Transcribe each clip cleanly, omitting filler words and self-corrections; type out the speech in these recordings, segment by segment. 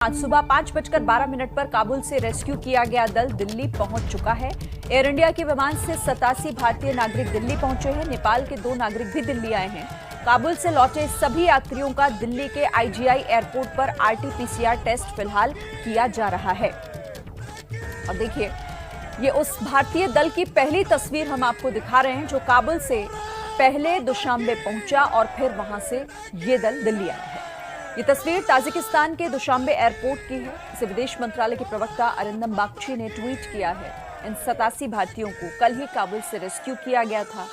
आज सुबह 5:12 पर काबुल से रेस्क्यू किया गया दल दिल्ली पहुंच चुका है। एयर इंडिया के विमान से 87 भारतीय नागरिक दिल्ली पहुंचे हैं। नेपाल के 2 नागरिक भी दिल्ली आए हैं। काबुल से लौटे सभी यात्रियों का दिल्ली के आईजीआई एयरपोर्ट पर आरटी-पीसीआर टेस्ट फिलहाल किया जा रहा है। और देखिए, ये उस भारतीय दल की पहली तस्वीर हम आपको दिखा रहे हैं जो काबुल से पहले दुशांबे पहुंचा और फिर वहां से ये दल दिल्ली आया है। ये तस्वीर ताजिकिस्तान के दुशांबे एयरपोर्ट की है। इसे विदेश मंत्रालय के प्रवक्ता अरिंदम बागची ने ट्वीट किया है। इन 87 भारतीयों को कल ही काबुल से रेस्क्यू किया गया था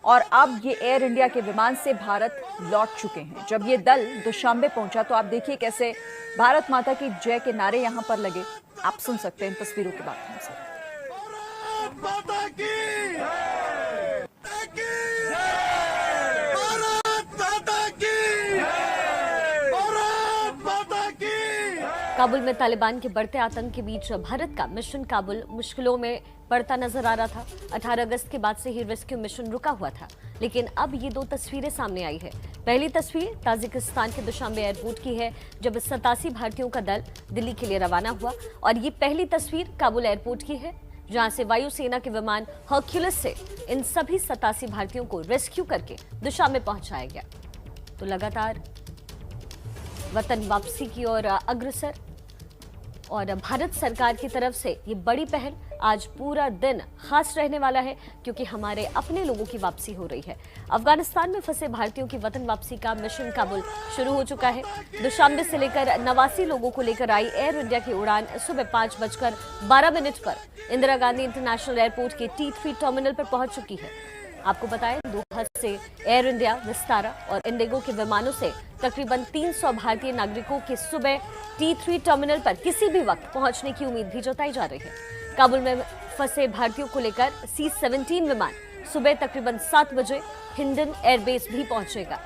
और अब ये एयर इंडिया के विमान से भारत लौट चुके हैं। जब ये दल दुशांबे पहुंचा तो आप देखिए कैसे भारत माता की जय के नारे यहां पर लगे। आप सुन सकते हैं इन तस्वीरों के माध्यम से। काबुल में तालिबान के बढ़ते आतंक के बीच भारत का मिशन काबुल मुश्किलों में पड़ता नजर आ रहा था। 18 अगस्त के बाद से ही रेस्क्यू मिशन रुका हुआ था, लेकिन अब ये 2 तस्वीरें सामने आई है। पहली तस्वीर ताजिकिस्तान के दुशांबे एयरपोर्ट की है, जब 87 भारतीयों का दल दिल्ली के लिए रवाना हुआ, और ये पहली तस्वीर काबुल एयरपोर्ट की है, जहां से वायुसेना के विमान हरक्यूलिस से इन सभी 87 भारतीयों को रेस्क्यू करके दुशांबे पहुंचाया गया। तो लगातार वतन वापसी की ओर अग्रसर, और भारत सरकार की तरफ से ये बड़ी पहल आज पूरा दिन खास रहने वाला है, क्योंकि हमारे अपने लोगों की वापसी हो रही है। अफगानिस्तान में फंसे भारतीयों की वतन वापसी का मिशन काबुल शुरू हो चुका है। दुशांबे से लेकर 89 लोगों को लेकर आई एयर इंडिया की उड़ान सुबह 5:12 पर इंदिरा गांधी इंटरनेशनल एयरपोर्ट के T3 टर्मिनल पर पहुंच चुकी है। आपको बताएं, दोहा से एयर इंडिया, विस्तारा और इंडिगो के विमानों से तकरीबन 300 भारतीय नागरिकों के सुबह T3 टर्मिनल पर किसी भी वक्त पहुंचने की उम्मीद भी जताई जा रही है। काबुल में फंसे भारतीयों को लेकर C-17 विमान सुबह तकरीबन 7 बजे हिंडन एयरबेस भी पहुंचेगा।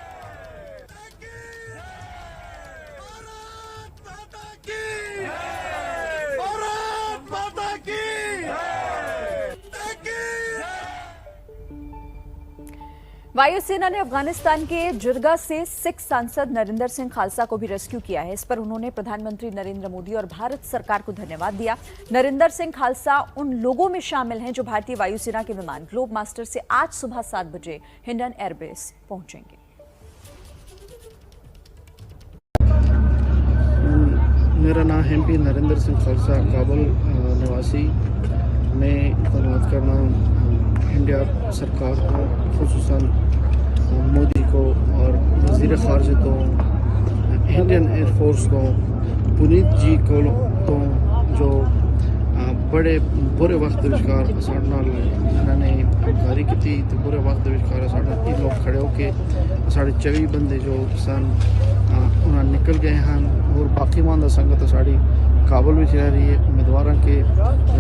वायुसेना ने अफगानिस्तान के जिरगा से सिख सांसद नरिंदर सिंह खालसा को भी रेस्क्यू किया है। इस पर उन्होंने प्रधानमंत्री नरेंद्र मोदी और भारत सरकार को धन्यवाद दिया। नरिंदर सिंह खालसा उन लोगों में शामिल हैं जो भारतीय वायुसेना के विमान ग्लोब मास्टर से आज सुबह 7 बजे हिंडन एयरबेस पहुंचेंगे। मेरा नाम MP नरेंद्र सिंह खालसा, काबुल निवासी। मैं धन्यवाद करना इंडिया सरकार को, खुसूसन मोदी को और वज़ीर ख़ारजा को, इंडियन एयरफोर्स को, पुनीत जी को, तो जो बड़े बुरे वक्त विचकार इन्होंने हमकारी की थी। तो बुरे वक्त विचकार लोग खड़े होके 24 बंदे जो सन उन्होंने निकल गए हैं, और बाकी मानदा संगत साड़ी काबुल में रह रही है। उम्मीदवारों के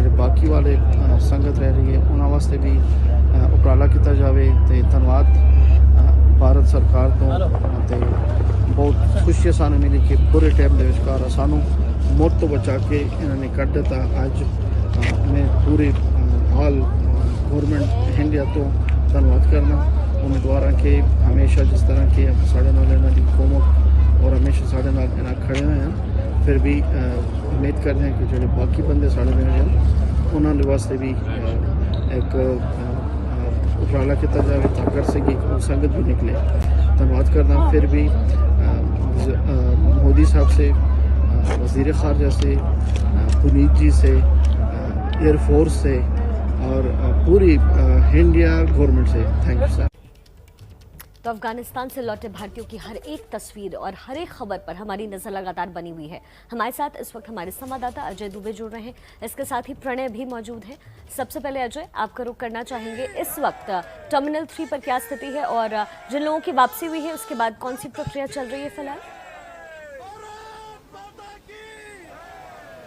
जो बाकी वाले संगत रह रही है, उन्होंने वास्ते भी उपराला किया जाए। तो धन्यवाद भारत सरकार तो बहुत खुशी सानू मिली कि बुरे टाइम के विचकार सानू मौत तो बचा के इन्होंने कट दिता। अज मैं पूरी हाल गवर्नमेंट इंडिया तो धन्यवाद करना उम्मीदवार के, हमेशा जिस तरह के साढ़े नाल इन्होंने कोमक और हमेशा साढ़े नाल इन्हें खड़े हुए हैं। फिर भी उम्मीद करते हैं कि जो बाकी बंदे साढ़े में उन्होंने वास्ते भी एक उपराला किया जाए ताकत से कि संगत भी निकले। धन्यवाद करना फिर भी मोदी साहब से, वज़ीर ख़ारजा से, पुनीत जी से, एयरफोर्स से और पूरी इंडिया गवर्नमेंट से थैंक यू सर। तो अफगानिस्तान से लौटे भारतीयों की हर एक तस्वीर और हर एक खबर पर हमारी नजर लगातार बनी हुई है। हमारे साथ इस वक्त हमारे संवाददाता अजय दुबे जुड़ रहे हैं, इसके साथ ही प्रणय भी मौजूद है। सबसे पहले अजय, आपका रुख करना चाहेंगे, इस वक्त टर्मिनल 3 पर क्या स्थिति है और जिन लोगों की वापसी हुई है उसके बाद कौन सी प्रक्रिया चल रही है फिलहाल?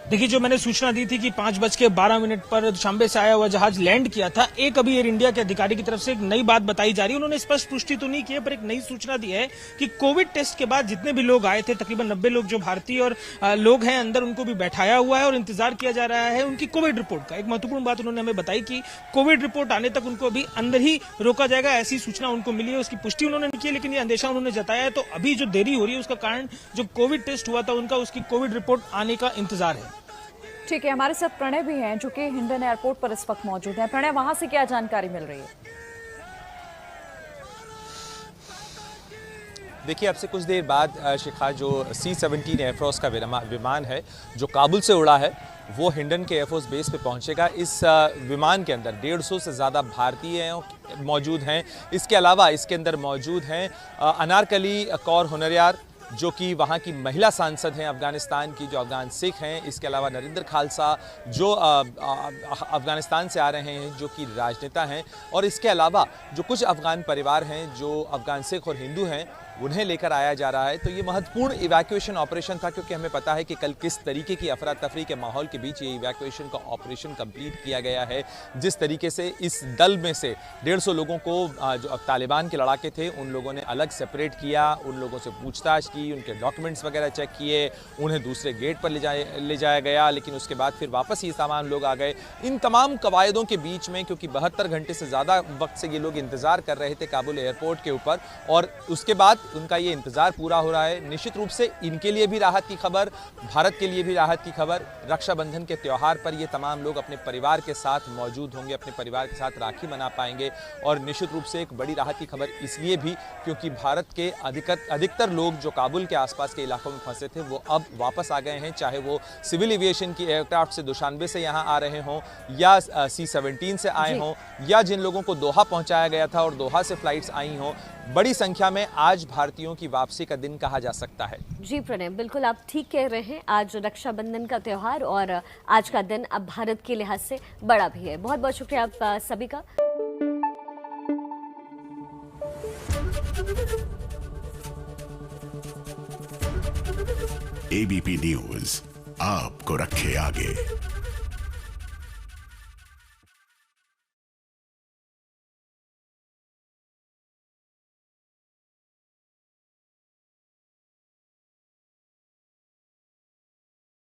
देखिए, जो मैंने सूचना दी थी कि 5:12 पर दुशांबे से आया हुआ जहाज लैंड किया था, एक अभी एयर इंडिया के अधिकारी की तरफ से एक नई बात बताई जा रही है। उन्होंने स्पष्ट पुष्टि तो नहीं की है, पर एक नई सूचना दी है कि कोविड टेस्ट के बाद जितने भी लोग आए थे, तकरीबन 90 लोग जो भारतीय और लोग हैं अंदर, उनको भी बैठाया हुआ है और इंतजार किया जा रहा है उनकी कोविड रिपोर्ट का। एक महत्वपूर्ण बात उन्होंने हमें बताई कि कोविड रिपोर्ट आने तक उनको अभी अंदर ही रोका जाएगा, ऐसी सूचना उनको मिली है। उसकी पुष्टि उन्होंने नहीं की, लेकिन ये अंदेशा उन्होंने जताया है। तो अभी जो देरी हो रही है उसका कारण जो कोविड टेस्ट हुआ था उनका, उसकी कोविड रिपोर्ट आने का इंतजार है। ठीक है, हमारे साथ प्रणय भी हैं जो कि हिंडन एयरपोर्ट पर इस वक्त मौजूद हैं। प्रणय, वहां से क्या जानकारी मिल रही है? देखिए, अब से कुछ देर बाद शिखा, जो C-17 एयरफोर्स का विमान है जो काबुल से उड़ा है, वो हिंडन के एयरफोर्स बेस पे पहुंचेगा। इस विमान के अंदर 150 से ज़्यादा भारतीय मौजूद हैं। इसके अलावा इसके अंदर मौजूद हैं अनारकली कौर हुनरयार, जो कि वहाँ की महिला सांसद हैं अफ़गानिस्तान की, जो अफ़गान सिख हैं। इसके अलावा नरेंद्र खालसा, जो अफ़गानिस्तान से आ रहे हैं, जो कि राजनेता हैं। और इसके अलावा जो कुछ अफ़गान परिवार हैं जो अफ़गान सिख और हिंदू हैं, उन्हें लेकर आया जा रहा है। तो ये महत्वपूर्ण इवैक्यूएशन ऑपरेशन था, क्योंकि हमें पता है कि कल किस तरीके की अफरा तफरी के माहौल के बीच ये इवैक्यूएशन का ऑपरेशन कंप्लीट किया गया है। जिस तरीके से इस दल में से 150 लोगों को जो तालिबान के लड़ाके थे, उन लोगों ने अलग सेपरेट किया, उन लोगों से पूछताछ की, उनके डॉक्यूमेंट्स वगैरह चेक किए, उन्हें दूसरे गेट पर ले जाया गया, लेकिन उसके बाद फिर वापस ये तमाम लोग आ गए। इन तमाम कवायदों के बीच में, क्योंकि 72 घंटे से ज़्यादा वक्त से ये लोग इंतज़ार कर रहे थे काबुल एयरपोर्ट के ऊपर, और उसके बाद उनका ये इंतजार पूरा हो रहा है। निश्चित रूप से इनके लिए भी राहत की खबर, भारत के लिए भी राहत की खबर। रक्षाबंधन के त्यौहार पर ये तमाम लोग अपने परिवार के साथ मौजूद होंगे, अपने परिवार के साथ राखी मना पाएंगे। और निश्चित रूप से एक बड़ी राहत की खबर इसलिए भी क्योंकि भारत के अधिकतर लोग जो काबुल के आसपास के इलाकों में फंसे थे, वो अब वापस आ गए हैं। चाहे वो सिविल एविएशन की एयरक्राफ्ट से दुशानबे से यहाँ आ रहे हों, या C-17 से आए हों, या जिन लोगों को दोहा पहुँचाया गया था और दोहा से फ्लाइट्स आई हों। बड़ी संख्या में आज भारतीयों की वापसी का दिन कहा जा सकता है। जी प्रणय, बिल्कुल आप ठीक कह रहे हैं। आज रक्षाबंधन का त्यौहार और आज का दिन अब भारत के लिहाज से बड़ा भी है। बहुत बहुत शुक्रिया आप सभी का। ABP न्यूज़ आपको रखे आगे।